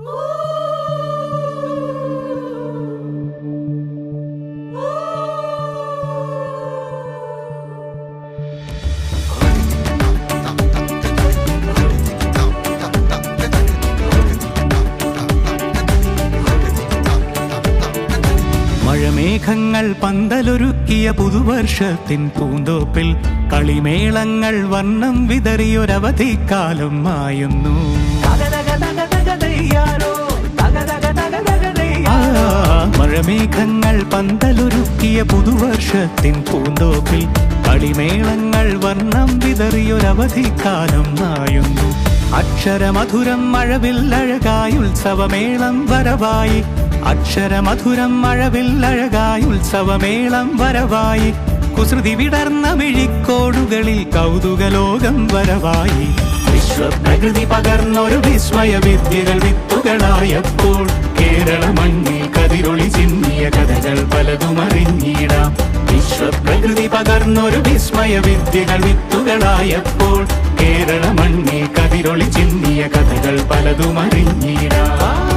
മഴമേഘങ്ങൾ പന്തലൊരുക്കിയ പുതുവർഷത്തിൻ പൂന്തോപ്പിൽ കളിമേളങ്ങൾ വർണ്ണം വിതറിയൊരവധിക്കാലം മായുന്നു. മഴമേഘങ്ങൾ പന്തലൊരുക്കിയ പുതുവർഷത്തിൻ പൂന്തോപ്പിൽ കളിമേളങ്ങൾ വർണ്ണം വിതറിയൊരവധിക്കാലം മായുന്നു. അക്ഷരമധുരം മഴവില്ലഴകായി ഉത്സവമേളം വരവായി. അക്ഷരമധുരം മഴവില്ലഴകായി ഉത്സവമേളം വരവായി. കുസൃതി വിടർന്ന മിഴിക്കോടുകളിൽ കൗതുകലോകം വരവായി. വിശ്വപ്രകൃതി പകർന്നൊരു വിസ്മയ വിദ്യകൾ വിത്തുകളായപ്പോൾ കേരള മണ്ണിൽ കതിരൊളി ചിന്നിയ കഥകൾ പലതും അറിഞ്ഞിടാം. വിശ്വപ്രകൃതി പകർന്നൊരു വിസ്മയ വിദ്യകൾ വിത്തുകളായപ്പോൾ കേരള മണ്ണിൽ കതിരൊളി ചിന്നിയ കഥകൾ പലതും അറിഞ്ഞിടാം.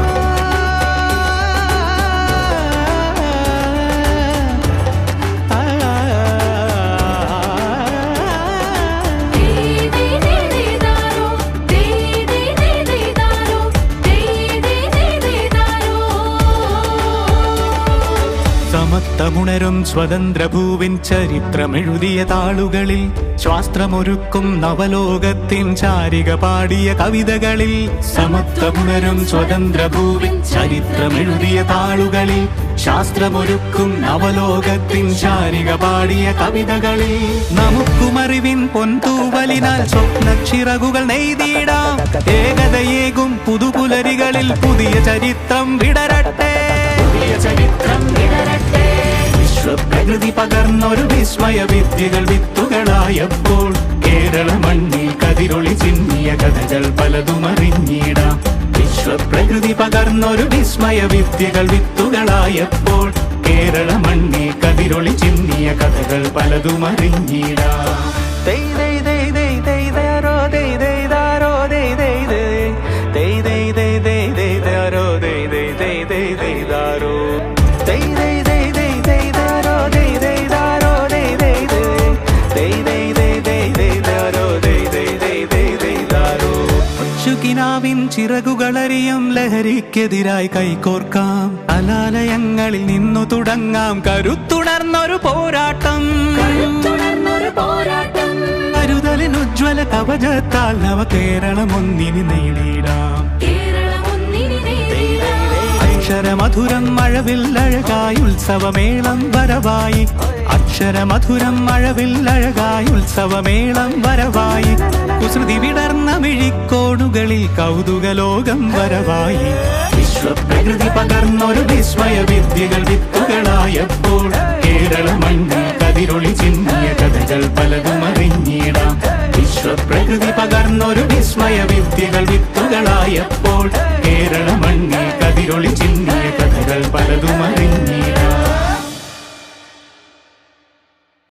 സമത്വമുണരും സ്വതന്ത്രഭൂവിൻ ചരിത്രമെഴുതിയ താളുകളിൽ ശാസ്ത്രമൊരുക്കും നവലോകത്തിൻ ചാരിക പാടിയ കവിതകളിൽ. സമത്വമുണരും സ്വതന്ത്രഭൂവിൻ ചരിത്രമെഴുതിയ താളുകളിൽ ശാസ്ത്രമൊരുക്കും നവലോകത്തിൻ ചാരിക പാടിയ കവിതകളിൽ. നമുക്കുമറിവിൻ പൊൻതൂവലിനാൽ സ്വപ്നച്ചിറകുകൾ നെയ്തിടാം. ഏകതയേകും പുതുപുലരികളിൽ പുതിയ ചരിത്രം വിടരട്ടെ. വിശ്വപ്രകൃതി പകർന്നൊരു വിസ്മയ വിദ്യകൾ വിത്തുകളായപ്പോൾ കേരള മണ്ണിൽ കതിരൊളി ചിന്നിയ കഥകൾ പലതും അറിഞ്ഞിടാം. വിശ്വപ്രകൃതി പകർന്നൊരു വിസ്മയ വിദ്യകൾ വിത്തുകളായപ്പോൾ കേരള മണ്ണിൽ കതിരൊളി ചിന്നിയ കഥകൾ പലതും അറിഞ്ഞിടാം. ിൻ ചിറകുകളറിയും ലഹരിക്കെതിരായി കൈകോർക്കാം. കലാലയങ്ങളിൽ നിന്നു തുടങ്ങാം കരുത്തുണർന്നൊരു പോരാട്ടം. കരുതലിനുജ്വല കവചത്താൽ നവ കേരളം ഒന്നിന് നേടിയിടാം. അക്ഷരമധുരം മഴവില്ലഴകായി ഉത്സവമേളം വരവായി. അക്ഷരമധുരം മഴവില്ലഴകായി ഉത്സവമേളം വരവായി. കുസൃതി വിടർന്ന മിഴിക്കോണുകളിൽ കൗതുകലോകം വരവായി. വിശ്വപ്രകൃതി പകർന്നൊരു വിസ്മയ വിദ്യകൾ വിത്തുകളായപ്പോൾ കേരള മണ്ണിൽ കതിരൊളി ചിന്നിയ കഥകൾ പലതും അറിഞ്ഞിടാം. വിശ്വപ്രകൃതി പകർന്നൊരു വിസ്മയ വിദ്യകൾ വിത്തുകളായപ്പോൾ കേരള മണ്ണിൽ കതിരൊളി ചിന്നിയ കഥകൾ പലതും അറിഞ്ഞിടാം.